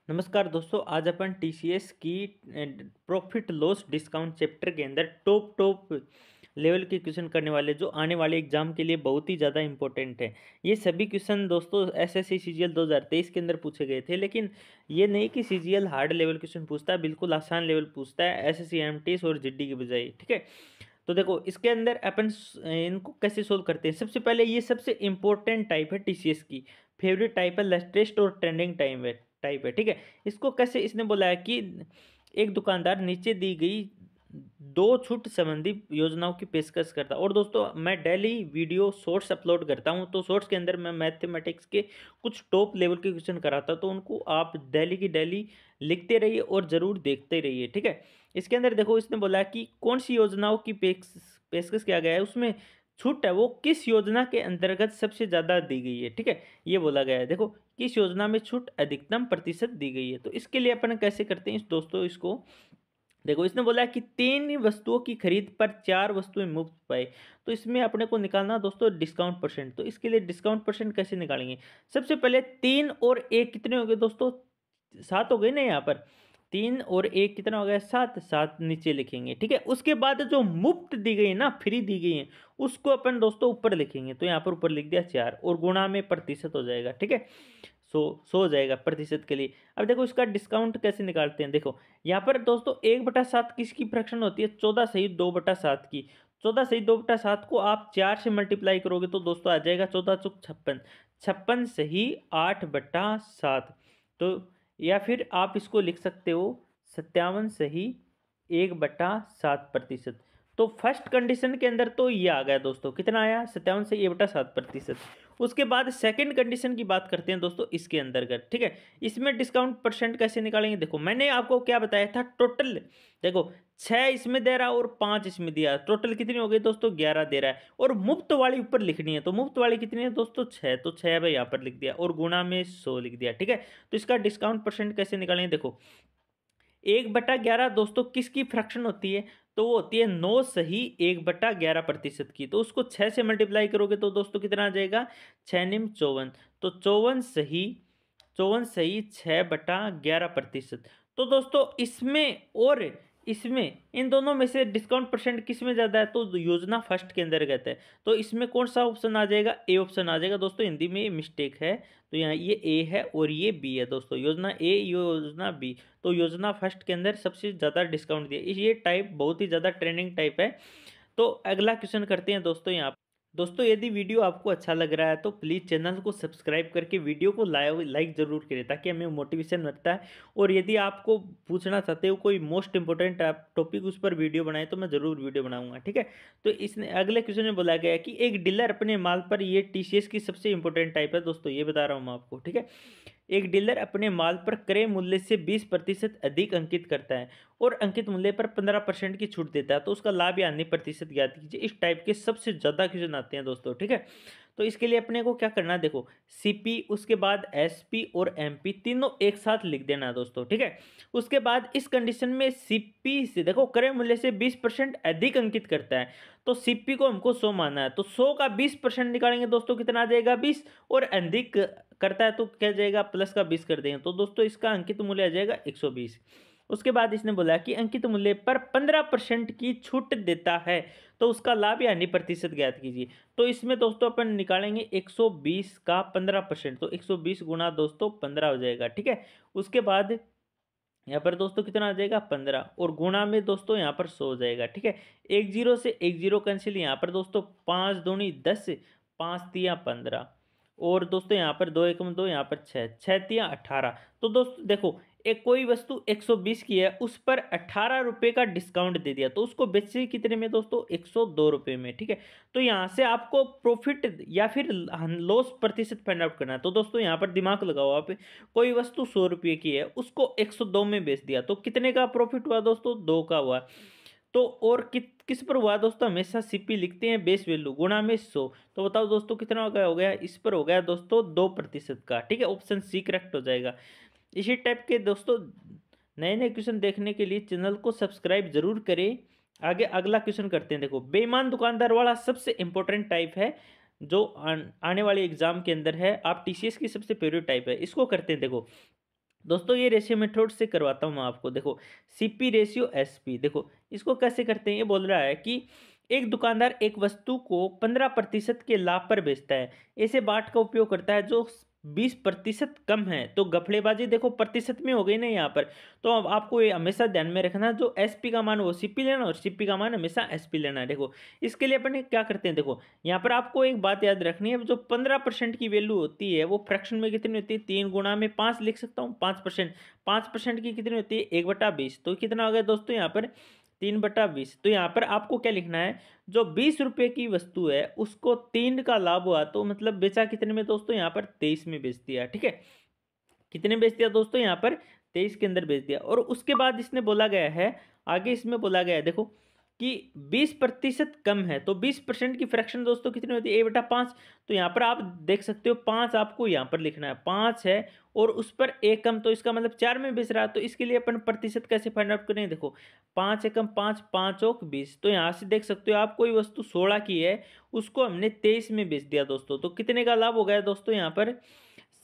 नमस्कार दोस्तों, आज अपन टीसीएस की प्रॉफिट लॉस डिस्काउंट चैप्टर के अंदर टॉप लेवल के क्वेश्चन करने वाले जो आने वाले एग्जाम के लिए बहुत ही ज़्यादा इंपॉर्टेंट है। ये सभी क्वेश्चन दोस्तों एसएससी सीजीएल 2023 के अंदर पूछे गए थे, लेकिन ये नहीं कि सीजीएल हार्ड लेवल क्वेश्चन पूछता है, बिल्कुल आसान लेवल पूछता है एसएससी एमटीएस और जीडी की बजाय। ठीक है, तो देखो इसके अंदर अपन इनको कैसे सोल्व करते हैं। सबसे पहले ये सबसे इंपॉर्टेंट टाइप है टीसीएस की, फेवरेट टाइप है, लेटेस्ट और ट्रेंडिंग टाइप है। ठीक है, इसको कैसे इसने बोला है कि एक दुकानदार नीचे दी गई दो छूट संबंधी योजनाओं की पेशकश करता है। और दोस्तों मैं डेली वीडियो शॉर्ट्स अपलोड करता हूं, तो शॉर्ट्स के अंदर मैं मैथमेटिक्स के कुछ टॉप लेवल के क्वेश्चन कराता, तो उनको आप डेली की डेली लिखते रहिए और ज़रूर देखते रहिए। ठीक है, इसके अंदर देखो इसने बोला कि कौन सी योजनाओं की पेशकश किया गया है, उसमें छूट है वो किस योजना के अंतर्गत सबसे ज़्यादा दी गई है। ठीक है, ये बोला गया है। देखो किस योजना में छूट अधिकतम प्रतिशत दी गई है, तो इसके लिए अपन कैसे करते हैं दोस्तों। इसको देखो इसने बोला है कि 3 वस्तुओं की खरीद पर 4 वस्तुएं मुफ्त पाए, तो इसमें अपने को निकालना दोस्तों डिस्काउंट परसेंट। तो इसके लिए डिस्काउंट परसेंट कैसे निकालेंगे। सबसे पहले 3 और 1 कितने हो गए दोस्तों, 7 हो गए ना। यहाँ पर 3 और 1 कितना हो गया, 7। 7 नीचे लिखेंगे। ठीक है, उसके बाद जो मुफ्त दी गई है ना, फ्री दी गई है, उसको अपन दोस्तों ऊपर लिखेंगे। तो यहाँ पर ऊपर लिख दिया 4 और गुणा में प्रतिशत हो जाएगा। ठीक है, सो हो जाएगा प्रतिशत के लिए। अब देखो इसका डिस्काउंट कैसे निकालते हैं। देखो यहाँ पर दोस्तों 1/7 किसकी फ्रैक्शन होती है, 14 सही 2/7 की। 14 सही 2/7 को आप 4 से मल्टीप्लाई करोगे तो दोस्तों आ जाएगा 14 चौक 56, 56 सही 8/7। तो या फिर आप इसको लिख सकते हो 57 सही 1/7%। तो फर्स्ट कंडीशन के अंदर तो ये आ गया दोस्तों, कितना आया 57 से 1/7%। उसके बाद सेकंड कंडीशन की बात करते हैं दोस्तों इसके अंतर्गत। ठीक है, इसमें डिस्काउंट परसेंट कैसे निकालेंगे। देखो मैंने आपको क्या बताया था, टोटल देखो 6 इसमें दे रहा और 5 इसमें दिया, टोटल कितनी हो गई दोस्तों 11 दे रहा है। और मुफ्त वाली ऊपर लिखनी है, तो मुफ्त वाली कितनी है दोस्तों 6, तो 6 भाई यहाँ पर लिख दिया और गुणा में 100 लिख दिया। ठीक है, तो इसका डिस्काउंट परसेंट कैसे निकालेंगे। देखो 1/11 दोस्तों किसकी फ्रैक्शन होती है, तो वो होती है 9 सही 1/11% की। तो उसको 6 से मल्टीप्लाई करोगे तो दोस्तों कितना आ जाएगा, 6 निम 54, तो 54 सही 6/11%। तो दोस्तों इसमें और इसमें इन दोनों में से डिस्काउंट परसेंट किस में ज़्यादा है, तो योजना फर्स्ट के अंतर्गत है। तो इसमें कौन सा ऑप्शन आ जाएगा, ए ऑप्शन आ जाएगा। दोस्तों हिंदी में मिस्टेक है, तो यहाँ ये ए है और ये बी है दोस्तों, योजना ए योजना बी। तो योजना फर्स्ट के अंदर सबसे ज़्यादा डिस्काउंट दिया। ये टाइप बहुत ही ज़्यादा ट्रेंडिंग टाइप है। तो अगला क्वेश्चन करते हैं दोस्तों। यहाँ दोस्तों यदि वीडियो आपको अच्छा लग रहा है तो प्लीज़ चैनल को सब्सक्राइब करके वीडियो को लाइक ज़रूर करें, ताकि हमें मोटिवेशन मिलता है। और यदि आपको पूछना चाहते हो कोई मोस्ट इंपॉर्टेंट टॉपिक, उस पर वीडियो बनाए तो मैं ज़रूर वीडियो बनाऊंगा। ठीक है, तो इसने अगले क्वेश्चन में बोला गया है कि एक डीलर अपने माल पर, ये टीसीएस की सबसे इंपॉर्टेंट टाइप है दोस्तों, ये बता रहा हूँ मैं आपको। ठीक है, एक डीलर अपने माल पर क्रय मूल्य से 20% अधिक अंकित करता है और अंकित मूल्य पर 15% की छूट देता है, तो उसका लाभ या हानि प्रतिशत ज्ञात कीजिए। इस टाइप के सबसे ज़्यादा क्वेश्चन आते हैं दोस्तों। ठीक है, तो इसके लिए अपने को क्या करना है, देखो सीपी, उसके बाद एसपी और एमपी तीनों एक साथ लिख देना है दोस्तों। ठीक है, उसके बाद इस कंडीशन में सीपी से देखो क्रय मूल्य से 20% अधिक अंकित करता है, तो सीपी को हमको 100 मानना है, तो 100 का 20% निकालेंगे दोस्तों कितना आ जाएगा 20, और अधिक करता है तो क्या जाएगा प्लस का 20 कर देंगे, तो दोस्तों इसका अंकित मूल्य आ जाएगा 120। उसके बाद इसने बोला कि अंकित मूल्य पर 15% की छूट देता है, तो उसका लाभ यानी प्रतिशत ज्ञात कीजिए। तो इसमें दोस्तों अपन निकालेंगे 120 का 15%, तो 120 गुना दोस्तों 15 हो जाएगा। ठीक है, उसके बाद यहाँ पर दोस्तों कितना आ जाएगा 15, और गुणा में दोस्तों यहाँ पर 100 हो जाएगा। ठीक है, 1 0 से 1 0 कैंसिल, यहाँ पर दोस्तों 5 दूनी 10, 5 तिया 15, और दोस्तों यहाँ पर 2 एकम 2, यहाँ पर 6, 6 तिया 18। तो दोस्तों देखो एक कोई वस्तु 120 की है, उस पर 18 रुपये का डिस्काउंट दे दिया, तो उसको बेचे कितने में दोस्तों 102 रुपये में। ठीक है, तो यहाँ से आपको प्रॉफिट या फिर लॉस प्रतिशत फाइंड आउट करना है। तो दोस्तों यहाँ पर दिमाग लगाओ आप, कोई वस्तु 100 रुपये की है, उसको 102 में बेच दिया, तो कितने का प्रॉफिट हुआ दोस्तों 2 का हुआ। तो और किस पर हुआ दोस्तों, हमेशा सीपी लिखते हैं बेस वैल्यू गुणा में 100। तो बताओ दोस्तों कितना हो गया इस पर हो गया दोस्तों 2% का। ठीक है, ऑप्शन सी करेक्ट हो जाएगा। इसी टाइप के दोस्तों नए नए क्वेश्चन देखने के लिए चैनल को सब्सक्राइब जरूर करें। आगे अगला क्वेश्चन करते हैं। देखो बेईमान दुकानदार वाला सबसे इंपॉर्टेंट टाइप है, जो आने वाले एग्जाम के अंदर है। आप टीसीएस की सबसे फेवरेट टाइप है, इसको करते हैं। देखो दोस्तों ये रेशियो मेथड से करवाता हूँ मैं आपको। देखो सीपी रेशियो एसपी, देखो इसको कैसे करते हैं। ये बोल रहा है कि एक दुकानदार एक वस्तु को 15% के लाभ पर बेचता है, ऐसे बाट का उपयोग करता है जो 20% कम है। तो घपलेबाजी देखो प्रतिशत में हो गई ना यहाँ पर। तो अब आपको ये हमेशा ध्यान में रखना, जो एसपी का मान वो सीपी लेना और सीपी का मान हमेशा एसपी लेना है। देखो इसके लिए अपन क्या करते हैं, देखो यहाँ पर आपको एक बात याद रखनी है, जो 15% की वैल्यू होती है वो फ्रैक्शन में कितनी होती है, 3 गुणा में 5 लिख सकता हूँ। 5%, 5% की कितनी होती है, 1/20। तो कितना हो गया दोस्तों यहाँ पर 3/20। तो यहाँ पर आपको क्या लिखना है, जो 20 रुपये की वस्तु है उसको 3 का लाभ हुआ, तो मतलब बेचा कितने में दोस्तों, यहाँ पर 23 में बेच दिया। ठीक है, कितने बेच दिया दोस्तों, यहाँ पर 23 के अंदर बेच दिया। और उसके बाद इसने बोला गया है, आगे इसमें बोला गया है देखो कि 20% कम है। तो 20% की फ्रैक्शन दोस्तों कितनी होती है, 1/5। तो यहाँ पर आप देख सकते हो 5 आपको यहाँ पर लिखना है, 5 है और उस पर 1 कम, तो इसका मतलब 4 में बेच रहा है। तो इसके लिए अपन प्रतिशत कैसे फाइंड आउट करें, देखो 5 एकम 5, 5 और 20। तो यहाँ से देख सकते हो आप कोई वस्तु 16 की है, उसको हमने 23 में बेच दिया दोस्तों। तो कितने का लाभ हो गया दोस्तों, यहाँ पर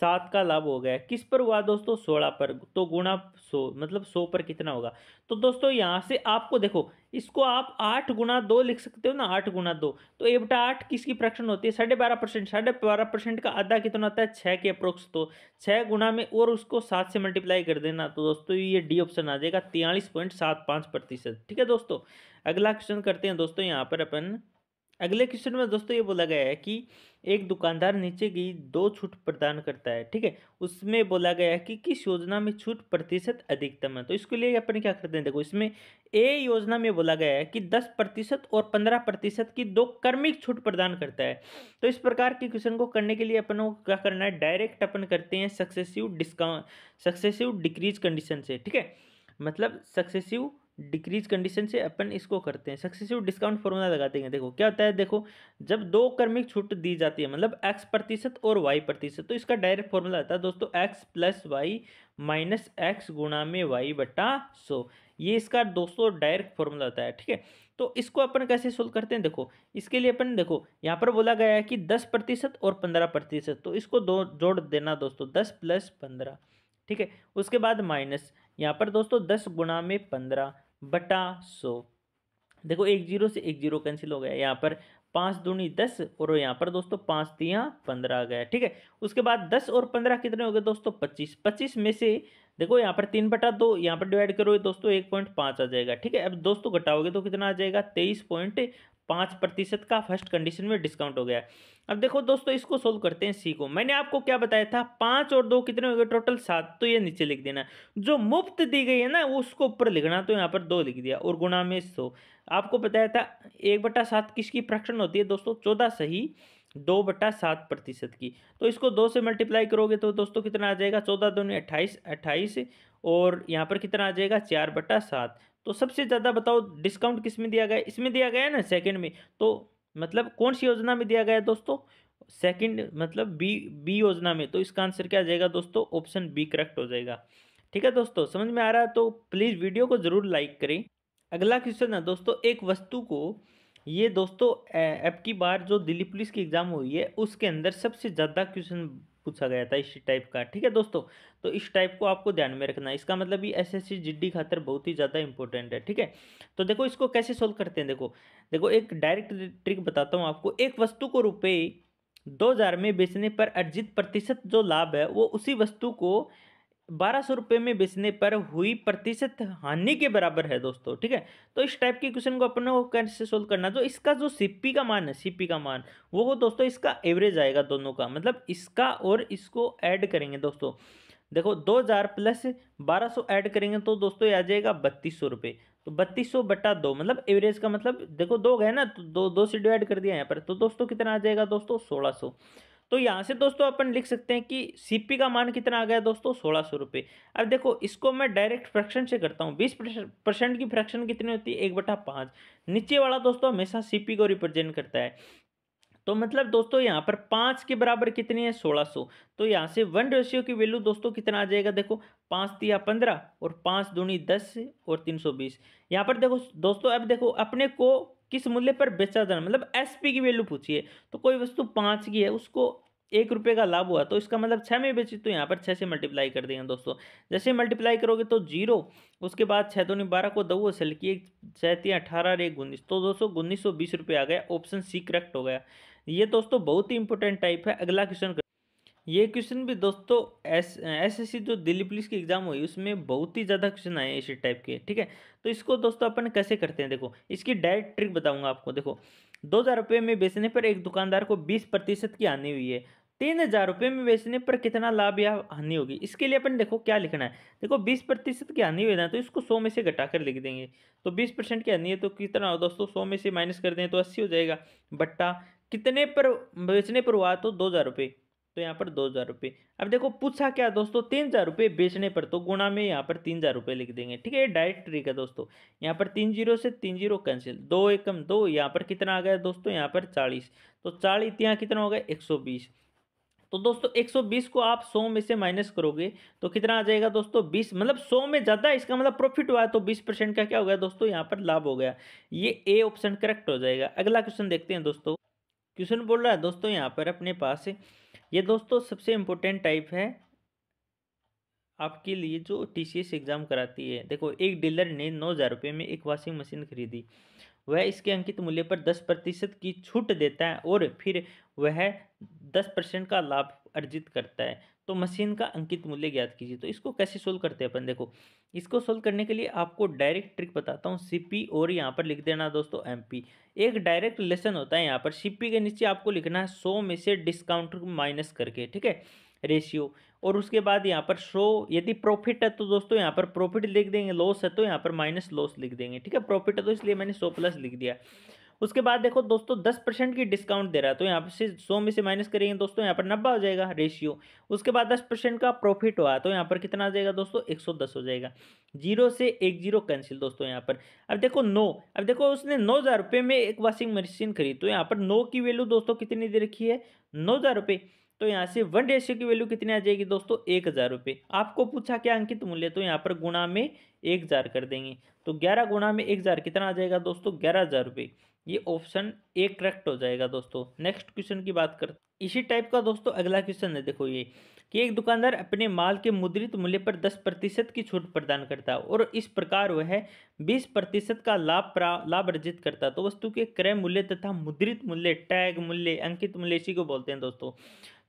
7 का लाभ हो गया। किस पर हुआ दोस्तों, 16 पर। तो गुणा 100, मतलब 100 पर कितना होगा। तो दोस्तों यहाँ से आपको देखो, इसको आप 8×2 लिख सकते हो ना, 8×2। तो 1/8 किसकी फ्रैक्शन होती है, 12.5%। 12.5% का आधा कितना होता है, 6 के अप्रोक्स। तो 6 गुणा में और उसको 7 से मल्टीप्लाई कर देना। तो दोस्तों ये डी ऑप्शन आ जाएगा, 43.75%। ठीक है दोस्तों, अगला क्वेश्चन करते हैं दोस्तों। यहाँ पर अपन अगले क्वेश्चन में दोस्तों ये बोला गया है कि एक दुकानदार नीचे की 2 छूट प्रदान करता है। ठीक है, उसमें बोला गया है कि किस योजना में छूट प्रतिशत अधिकतम है। तो इसके लिए अपन क्या करते हैं, देखो इसमें ए योजना में बोला गया है कि 10% और 15% की 2 क्रमिक छूट प्रदान करता है। तो इस प्रकार के क्वेश्चन को करने के लिए अपन को क्या करना है, डायरेक्ट अपन करते हैं successive discount, successive decrease condition से। ठीक है, मतलब सक्सेसिव डिक्रीज कंडीशन से अपन इसको करते हैं, सक्सेसिव डिस्काउंट फॉर्मूला लगा देंगे। देखो क्या होता है, देखो जब 2 क्रमिक छूट दी जाती है, मतलब x% और y%, तो इसका डायरेक्ट फॉर्मूला आता है दोस्तों x + y - x गुणा में y/100। ये इसका दोस्तों डायरेक्ट फॉर्मूला होता है। ठीक है, तो इसको अपन कैसे सोल्व करते हैं, देखो इसके लिए अपन देखो यहाँ पर बोला गया है कि 10% और 15%, तो इसको दो जोड़ देना दोस्तों, 10 + 15। ठीक है, उसके बाद माइनस यहाँ पर दोस्तों 10 गुणा में 15/100। देखो 1 0 से 1 0 कैंसिल हो गया, यहाँ पर 5 दूनी 10 और यहाँ पर दोस्तों 5 तिया 15 आ गया। ठीक है, उसके बाद 10 और 15 कितने हो गए दोस्तों, 25। 25 में से देखो यहाँ पर 3/2 यहाँ पर डिवाइड करोगे दोस्तों 1.5 आ जाएगा। ठीक है, अब दोस्तों घटाओगे तो कितना आ जाएगा, 23.5% का फर्स्ट कंडीशन में डिस्काउंट हो गया। अब देखो दोस्तों इसको सोल्व करते हैं सी को। मैंने आपको क्या बताया था, 5 और 2 कितने हो गए, टोटल 7। तो ये नीचे लिख देना, जो मुफ्त दी गई है ना वो उसको ऊपर लिखना। तो यहाँ पर 2 लिख दिया और गुणा में 100। आपको बताया था 1/7 किसकी फ्रैक्शन होती है दोस्तों, 14 सही 2/7% की। तो इसको 2 से मल्टीप्लाई करोगे तो दोस्तों कितना आ जाएगा, 14 दूनी 28, 28 और यहाँ पर कितना आ जाएगा 4/7। तो सबसे ज़्यादा बताओ डिस्काउंट किस में दिया गया है, इसमें दिया गया है ना, सेकंड में। तो मतलब कौन सी योजना में दिया गया है दोस्तों, सेकंड, मतलब बी योजना में। तो इसका आंसर क्या आ जाएगा दोस्तों, ऑप्शन बी करेक्ट हो जाएगा। ठीक है दोस्तों, समझ में आ रहा है तो प्लीज़ वीडियो को ज़रूर लाइक करें। अगला क्वेश्चन है दोस्तों, एक वस्तु को, ये दोस्तों अब की बार जो दिल्ली पुलिस की एग्जाम हुई है उसके अंदर सबसे ज़्यादा क्वेश्चन पूछा गया था इस टाइप का। ठीक है दोस्तों, तो इस टाइप को आपको ध्यान में रखना है, इसका मतलब ये एसएससी जीडी खातर बहुत ही ज़्यादा इंपॉर्टेंट है। ठीक है, तो देखो इसको कैसे सोल्व करते हैं, देखो देखो एक डायरेक्ट ट्रिक बताता हूँ आपको। एक वस्तु को रुपये 2000 में बेचने पर अर्जित प्रतिशत जो लाभ है वो उसी वस्तु को 1200 रुपये में बेचने पर हुई प्रतिशत हानि के बराबर है दोस्तों। ठीक है, तो इस टाइप के क्वेश्चन को अपन को कैसे सोल्व करना, जो इसका जो सीपी का मान है, सीपी का मान वो दोस्तों इसका एवरेज आएगा दोनों का, मतलब इसका और इसको ऐड करेंगे दोस्तों। देखो 2000 + 1200 ऐड करेंगे तो दोस्तों ये आ जाएगा 3200 रुपये। तो 3200/2, मतलब एवरेज का मतलब देखो 2 गए ना, तो 2 से डिवाइड कर दिया यहाँ पर। तो दोस्तों कितना आ जाएगा दोस्तों, 1600। तो यहाँ से दोस्तों अपन लिख सकते हैं कि सीपी का मान कितना आ गया दोस्तों, 1600 रुपये। अब देखो इसको मैं डायरेक्ट फ्रैक्शन से करता हूँ। 20% की फ्रैक्शन कितनी होती है, 1/5। नीचे वाला दोस्तों हमेशा सीपी को रिप्रेजेंट करता है। तो मतलब दोस्तों यहाँ पर 5 के बराबर कितनी है, 1600। तो यहाँ से 1 की वैल्यू दोस्तों कितना आ जाएगा, देखो 5 तिया 15 और 5 दूनी 10 और 320। यहाँ पर देखो दोस्तों, अब देखो अपने को किस मूल्य पर बेचा जाना, मतलब एसपी की वैल्यू पूछिए। तो कोई वस्तु 5 की है, उसको ₹1 का लाभ हुआ तो इसका मतलब 6 में बेची, तो यहाँ पर 6 से मल्टीप्लाई कर देंगे दोस्तों। जैसे मल्टीप्लाई करोगे तो 0, उसके बाद 6 दूनी 12 को दो सेल किए, 6 तिया 18 और 1 19, तो दोस्तों ₹1920 आ गया। ऑप्शन सी करेक्ट हो गया। ये दोस्तों बहुत ही इंपॉर्टेंट टाइप है। अगला क्वेश्चन, ये क्वेश्चन भी दोस्तों एसएससी जो दिल्ली पुलिस की एग्जाम हुई उसमें बहुत ही ज़्यादा क्वेश्चन आए इसी टाइप के, ठीक है। तो इसको दोस्तों अपन कैसे करते हैं, देखो इसकी डायरेक्ट ट्रिक बताऊंगा आपको। देखो 2,000 रुपये में बेचने पर एक दुकानदार को 20% की हानि हुई है, 3,000 रुपये में बेचने पर कितना लाभ या हानि होगी। इसके लिए अपन देखो क्या लिखना है। देखो 20% की हानि हुई ना, तो इसको 100 में से घटाकर लिख देंगे। तो 20% की हानि है तो कितना हो दोस्तों, 100 में से माइनस कर दें तो 80 हो जाएगा, बट्टा कितने पर बेचने पर हुआ, तो 2,000 रुपये, तो यहाँ पर 2,000 रुपये। अब देखो पूछा क्या दोस्तों, 3,000 रुपये बेचने पर, तो गुणा में यहाँ पर 3,000 रुपये लिख देंगे, ठीक है। ये डायरेक्ट ट्रिक है दोस्तों। यहाँ पर 3 जीरो से 3 जीरो कैंसिल, 2 एकम 2, यहाँ पर कितना आ गया दोस्तों, यहाँ पर 40, तो 40 यहाँ कितना हो गया 120। तो दोस्तों 120 को आप 100 में से माइनस करोगे तो कितना आ जाएगा दोस्तों 20, मतलब 100 में ज़्यादा, इसका मतलब प्रॉफिट हुआ है, तो 20% का क्या हो गया दोस्तों, यहाँ पर लाभ हो गया। ये ए ऑप्शन करेक्ट हो जाएगा। अगला क्वेश्चन देखते हैं दोस्तों। क्वेश्चन बोल रहा है दोस्तों यहाँ पर अपने पास, ये दोस्तों सबसे इम्पोर्टेंट टाइप है आपके लिए जो टीसीएस एग्जाम कराती है। देखो एक डीलर ने 9,000 रुपये में एक वॉशिंग मशीन खरीदी, वह इसके अंकित मूल्य पर 10% की छूट देता है और फिर वह 10% का लाभ अर्जित करता है, तो मशीन का अंकित मूल्य ज्ञात कीजिए। तो इसको कैसे सोल्व करते हैं अपन, देखो इसको सोल्व करने के लिए आपको डायरेक्ट ट्रिक बताता हूँ। सीपी और यहाँ पर लिख देना दोस्तों एमपी। एक डायरेक्ट रिलेशन होता है, यहाँ पर सीपी के नीचे आपको लिखना है 100 में से डिस्काउंट माइनस करके, ठीक है, रेशियो। और उसके बाद यहाँ पर 100, यदि प्रॉफिट है तो दोस्तों यहाँ पर प्रॉफिट लिख देंगे, लॉस है तो यहाँ पर माइनस लॉस लिख देंगे, ठीक है। प्रॉफिट है तो इसलिए मैंने 100 प्लस लिख दिया। उसके बाद देखो दोस्तों 10% की डिस्काउंट दे रहा है, तो यहाँ से 100 में से माइनस करेंगे दोस्तों, यहाँ पर 90 हो जाएगा रेशियो। उसके बाद 10% का प्रॉफिट हुआ तो यहाँ पर कितना आ जाएगा दोस्तों 110 हो जाएगा। 0 से 1 जीरो कैंसिल दोस्तों यहाँ पर। अब देखो 9, अब देखो उसने 9,000 रुपये में एक वॉशिंग मशीन खरीदी, तो यहाँ पर 9 की वैल्यू दोस्तों कितनी दे रखी है, 9,000 रुपये। तो यहाँ से 1 रेशियो की वैल्यू कितनी आ जाएगी दोस्तों 1,000 रुपये। आपको पूछा क्या अंकित मूल्य, तो यहाँ पर गुणा में 1,000 कर देंगे, तो 11 गुणा में 1,000 कितना आ जाएगा दोस्तों 11,000 रुपये। ये ऑप्शन ए करेक्ट हो जाएगा दोस्तों। नेक्स्ट क्वेश्चन की बात करते, इसी टाइप का दोस्तों अगला क्वेश्चन है। देखो ये कि एक दुकानदार अपने माल के मुद्रित मूल्य पर 10% की छूट प्रदान करता है और इस प्रकार वह 20% का लाभ अर्जित करता है, तो वस्तु के क्रय मूल्य तथा मुद्रित मूल्य, टैग मूल्य, अंकित मूल्य, इसी को बोलते हैं दोस्तों।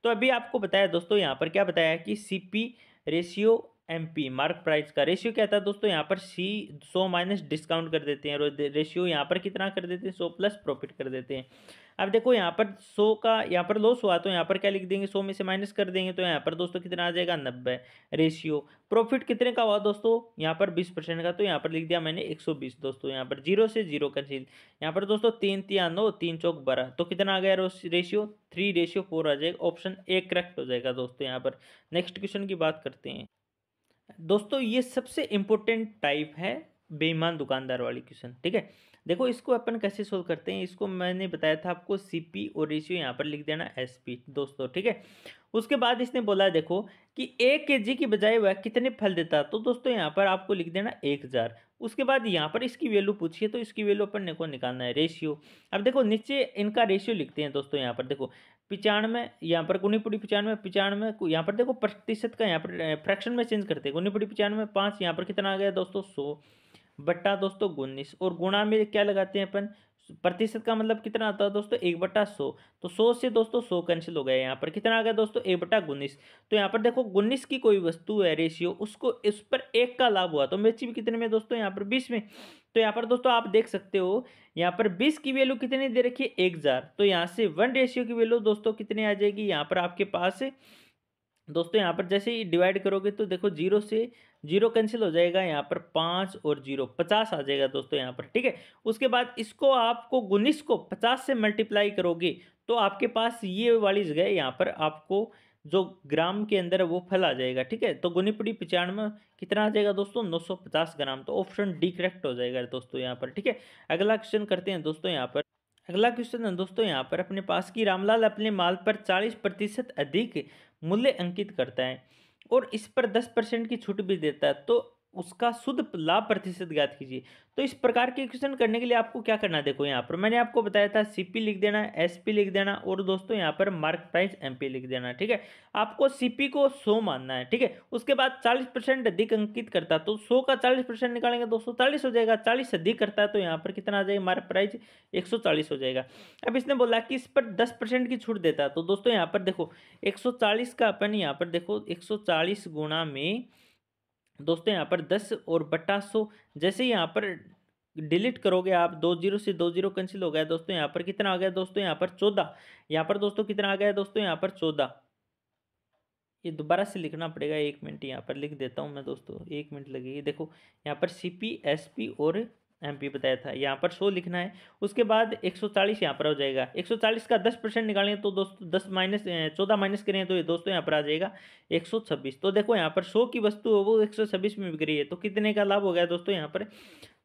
तो अभी आपको बताया दोस्तों, यहाँ पर क्या बताया कि CP ratio MP mark price का रेशियो क्या था दोस्तों, यहाँ पर सी 100 माइनस डिस्काउंट कर देते हैं और रेशियो यहाँ पर कितना कर देते हैं 100 प्लस प्रॉफिट कर देते हैं। अब देखो यहाँ पर 100 का यहाँ पर लॉस हुआ तो यहाँ पर क्या लिख देंगे 100 में से माइनस कर देंगे, तो यहाँ पर दोस्तों कितना आ जाएगा 90 रेशियो। प्रॉफिट कितने का हुआ दोस्तों, यहाँ पर 20% का, तो यहाँ पर लिख दिया मैंने 120 दोस्तों। यहाँ पर 0 से 0 कैंसिल, यहाँ पर दोस्तों 3 तिया 9, 3 चौक 12, तो कितना आ गया रेशियो 3:4 आ जाएगा। ऑप्शन ए करेक्ट हो जाएगा दोस्तों यहाँ पर। नेक्स्ट क्वेश्चन की बात करते हैं दोस्तों। ये सबसे इंपॉर्टेंट टाइप है बेईमान दुकानदार वाली क्वेश्चन, ठीक है। देखो इसको अपन कैसे सोल्व करते हैं, इसको मैंने बताया था आपको सीपी और रेशियो यहाँ पर लिख देना एसपी दोस्तों, ठीक है। उसके बाद इसने बोला देखो कि 1 केजी की बजाय वह कितने फल देता, तो दोस्तों यहाँ पर आपको लिख देना 1,000। उसके बाद यहाँ पर इसकी वैल्यू पूछिए तो इसकी वैल्यू अपन को निकालना है रेशियो। अब देखो नीचे इनका रेशियो लिखते हैं दोस्तों, यहाँ पर देखो 95, यहाँ पर गुनी पुड़ी 95, 95 यहाँ पर देखो प्रतिशत का यहाँ पर फ्रैक्शन में चेंज करते हैं, गुनी पुड़ी 95 5, यहाँ पर कितना आ गया दोस्तों 100 बट्टा दोस्तों 19, और गुणा में क्या लगाते हैं अपन, प्रतिशत का मतलब कितना आता है दोस्तों 1/100, तो 100 से दोस्तों 100 कैंसिल हो गया, यहाँ पर कितना आ गया दोस्तों 1/19। तो यहाँ पर देखो 19 की कोई वस्तु है रेशियो, उसको इस पर 1 का लाभ हुआ तो बेची भी कितने में दोस्तों यहाँ पर 20 में। तो यहाँ पर दोस्तों आप देख सकते हो यहाँ पर 20 की वैल्यू कितनी दे रखी है 1,000, तो यहाँ से 1 रेशियो की वैल्यू दोस्तों कितनी आ जाएगी, यहाँ पर आपके पास दोस्तों यहाँ पर जैसे ही डिवाइड करोगे तो देखो 0 से 0 कैंसिल हो जाएगा, यहाँ पर 5 और 0 50 आ जाएगा दोस्तों यहाँ पर, ठीक है। उसके बाद इसको आपको 19 को 50 से मल्टीप्लाई करोगे तो आपके पास ये वाली जगह यहाँ पर आपको जो ग्राम के अंदर है वो फल आ जाएगा, ठीक है। तो गुनी पुड़ी 95 कितना आ जाएगा दोस्तों 950 ग्राम, तो ऑप्शन डी करेक्ट हो जाएगा दोस्तों यहाँ पर, ठीक है। अगला क्वेश्चन करते हैं दोस्तों यहाँ पर। अगला क्वेश्चन है दोस्तों यहाँ पर अपने पास की रामलाल अपने माल पर 40% अधिक मूल्य अंकित करता है और इस पर 10% की छूट भी देता है, तो उसका शुद्ध लाभ प्रतिशत ज्ञात कीजिए। तो इस प्रकार के इक्वेशन करने के लिए आपको क्या करना है, देखो यहाँ पर मैंने आपको बताया था सीपी लिख देना, एसपी लिख देना और दोस्तों यहाँ पर मार्क प्राइस एमपी लिख देना। ठीक है, आपको सीपी को 100 मानना है। ठीक है, उसके बाद 40% अधिक अंकित करता तो 100 का 40% निकालेंगे दोस्तों 40 हो जाएगा। 40 अधिक करता है तो यहाँ पर कितना आ जाएगा, मार्क प्राइस 140 हो जाएगा। अब इसने बोला कि इस पर 10% की छूट देता है, तो दोस्तों यहाँ पर देखो 140 का अपन यहाँ पर देखो 140 गुणा में दोस्तों यहाँ पर 10 और बटा 100, जैसे यहाँ पर डिलीट करोगे आप, 2 जीरो से 2 जीरो कैंसिल हो गया दोस्तों। यहाँ पर कितना आ गया दोस्तों, यहाँ पर 14। यहाँ पर दोस्तों कितना आ गया दोस्तों, यहाँ पर 14। ये दोबारा से लिखना पड़ेगा, 1 मिनट यहाँ पर लिख देता हूँ मैं दोस्तों, 1 मिनट लगेगी। देखो यहाँ पर सीपी एसपी और एमपी बताया था, यहाँ पर 100 लिखना है। उसके बाद 140 यहाँ पर हो जाएगा। 140 का 10% निकालेंगे तो दोस्तों 10 माइनस 14 माइनस करें तो ये दोस्तों यहाँ पर आ जाएगा 126। तो देखो यहाँ पर 100 की वस्तु है वो 126 में बिक रही है, तो कितने का लाभ हो गया दोस्तों, यहाँ पर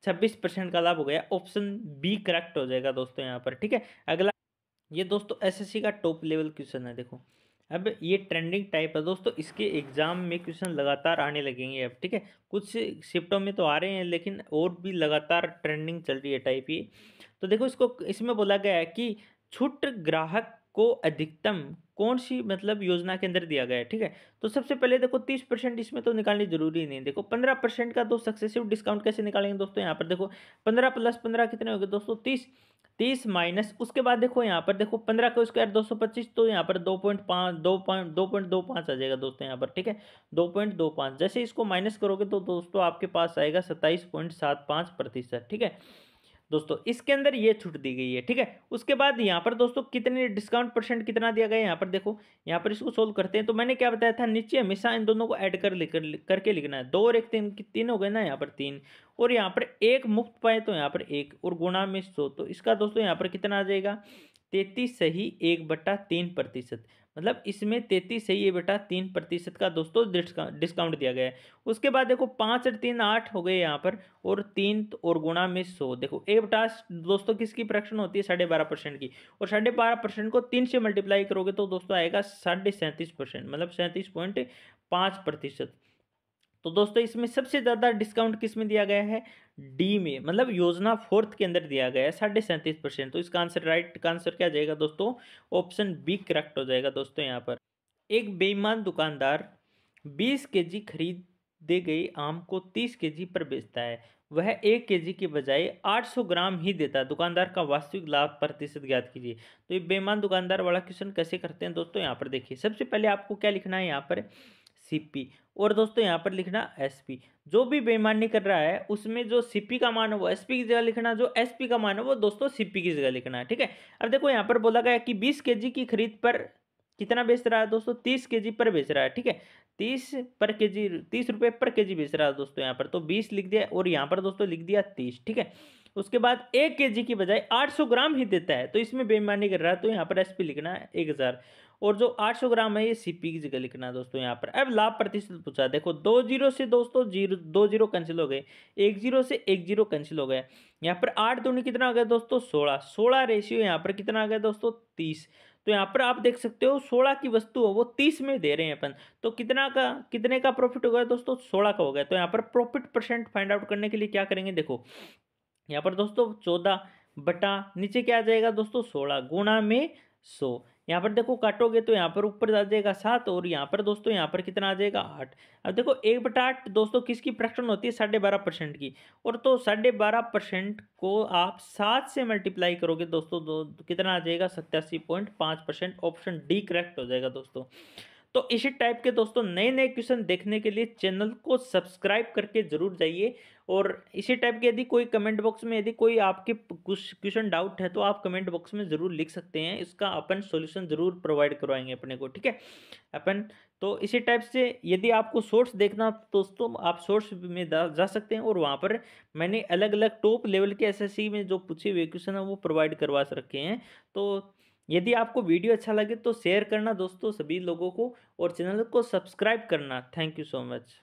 26% का लाभ हो गया। ऑप्शन बी करेक्ट हो जाएगा दोस्तों यहाँ पर। ठीक है, अगला ये दोस्तों एसएससी का टॉप लेवल क्वेश्चन है। देखो अब ये ट्रेंडिंग टाइप है दोस्तों, इसके एग्जाम में क्वेश्चन लगातार आने लगेंगे अब। ठीक है, कुछ शिफ्टों में तो आ रहे हैं लेकिन और भी लगातार ट्रेंडिंग चल रही है टाइप ये। तो देखो इसको इसमें बोला गया है कि छूट ग्राहक को अधिकतम कौन सी मतलब योजना के अंदर दिया गया है। ठीक है, तो सबसे पहले देखो 30% इसमें तो निकालनी जरूरी नहीं। देखो 15% का तो सक्सेसिव डिस्काउंट कैसे निकालेंगे दोस्तों, यहाँ पर देखो 15 प्लस 15 कितने हो गए दोस्तों 30। 30 माइनस उसके बाद देखो यहाँ पर देखो 15 का स्क्वायर 225, तो यहाँ पर 2.25 आ जाएगा दोस्तों यहाँ पर। ठीक है, 2.25 जैसे इसको माइनस करोगे तो दोस्तों आपके पास आएगा 27.75%। ठीक है दोस्तों, इसके अंदर ये छूट दी गई है। ठीक है, उसके बाद यहाँ पर दोस्तों कितने डिस्काउंट परसेंट कितना दिया गया है, यहाँ पर देखो यहाँ पर इसको सोल्व करते हैं। तो मैंने क्या बताया था, नीचे हमेशा इन दोनों को ऐड करके लिखना है। 2 और 1 3 3 हो गए ना, यहाँ पर 3 और यहाँ पर 1 मुफ्त पाए तो यहाँ पर 1 और गुणा में 100, तो इसका दोस्तों यहाँ पर कितना आ जाएगा 33 सही 1/3%। मतलब इसमें 33 सही 1/3% का दोस्तों डिस्काउंट दिया गया है। उसके बाद देखो 5 और 3 8 हो गए यहाँ पर, और 3 और गुणा में 100। देखो ए बटा दोस्तों किसकी फ्रैक्शन होती है 12.5% की, और 12.5% को 3 से मल्टीप्लाई करोगे तो दोस्तों आएगा 37.5%, मतलब 37.5%। तो दोस्तों इसमें सबसे ज़्यादा डिस्काउंट किस में दिया गया है, डी में, मतलब योजना 4th के अंदर दिया गया है 37.5%। तो इसका आंसर राइट आंसर क्या जाएगा दोस्तों, ऑप्शन बी करेक्ट हो जाएगा दोस्तों यहाँ पर। एक बेईमान दुकानदार 20 केजी खरीदे गए आम को 30 केजी पर बेचता है। वह 1 केजी के बजाय 800 ग्राम ही देता है। दुकानदार का वास्तविक लाभ प्रतिशत ज्ञात कीजिए। तो ये बेईमान दुकानदार वाला क्वेश्चन कैसे करते हैं दोस्तों, यहाँ पर देखिए सबसे पहले आपको क्या लिखना है, यहाँ पर सीपी और दोस्तों यहाँ पर लिखना एसपी। जो भी बेईमानी कर रहा है उसमें जो सीपी का मान है वो एसपी की जगह लिखना, जो एसपी का मान है वो दोस्तों सीपी की जगह लिखना है। ठीक है, अब देखो यहाँ पर बोला गया कि 20 केजी की खरीद पर कितना बेच रहा है दोस्तों, 30 केजी पर बेच रहा है। ठीक है, 30 पर केजी 30 रुपये पर केजी बेच रहा है दोस्तों यहाँ पर, तो 20 लिख दिया और यहाँ पर दोस्तों लिख दिया 30। ठीक है, उसके बाद 1 केजी की बजाय 800 ग्राम ही देता है, तो इसमें बेईमानी कर रहा है, तो यहाँ पर एसपी लिखना है 1000, और जो 800 ग्राम है ये सीपी की जगह लिखना है दोस्तों यहाँ पर। अब लाभ प्रतिशत पूछा, देखो 2 जीरो से दोस्तों 2 जीरो कैंसिल हो गए, 1 जीरो से 1 जीरो कैंसिल हो गया। यहाँ पर 8 दूनी कितना आ गया दोस्तों 16 रेशियो यहाँ पर कितना आ गया दोस्तों 30। तो यहाँ पर आप देख सकते हो 16 की वस्तु हो वो 30 में दे रहे हैं अपन, तो कितने का प्रॉफिट हो गया दोस्तों 16 का हो गया। तो यहाँ पर प्रॉफिट परसेंट फाइंड आउट करने के लिए क्या करेंगे, देखो यहाँ पर दोस्तों 14 बटा नीचे क्या आ जाएगा दोस्तों 16 गुणा में 100। यहाँ पर देखो काटोगे तो यहाँ पर ऊपर आ जाएगा 7, और यहाँ पर दोस्तों यहाँ पर कितना आ जाएगा 8। अब देखो 1/8 दोस्तों किसकी फ्रैक्शन होती है 12.5% की, और तो 12.5% को आप 7 से मल्टीप्लाई करोगे दोस्तों कितना आ जाएगा 87.5%। ऑप्शन डी करेक्ट हो जाएगा दोस्तों। तो इसी टाइप के दोस्तों नए नए क्वेश्चन देखने के लिए चैनल को सब्सक्राइब करके जरूर जाइए, और इसी टाइप के यदि कोई कमेंट बॉक्स में यदि कोई आपके कुछ क्वेश्चन डाउट है तो आप कमेंट बॉक्स में ज़रूर लिख सकते हैं, इसका अपन सॉल्यूशन ज़रूर प्रोवाइड करवाएंगे अपने को। ठीक है अपन, तो इसी टाइप से यदि आपको सोर्स देखना दोस्तों आप सोर्स में जा सकते हैं, और वहाँ पर मैंने अलग अलग टॉप लेवल के एसएससी में जो पूछे हुए क्वेश्चन है वो प्रोवाइड करवा रखे हैं। तो यदि आपको वीडियो अच्छा लगे तो शेयर करना दोस्तों सभी लोगों को, और चैनल को सब्सक्राइब करना। Thank you so much.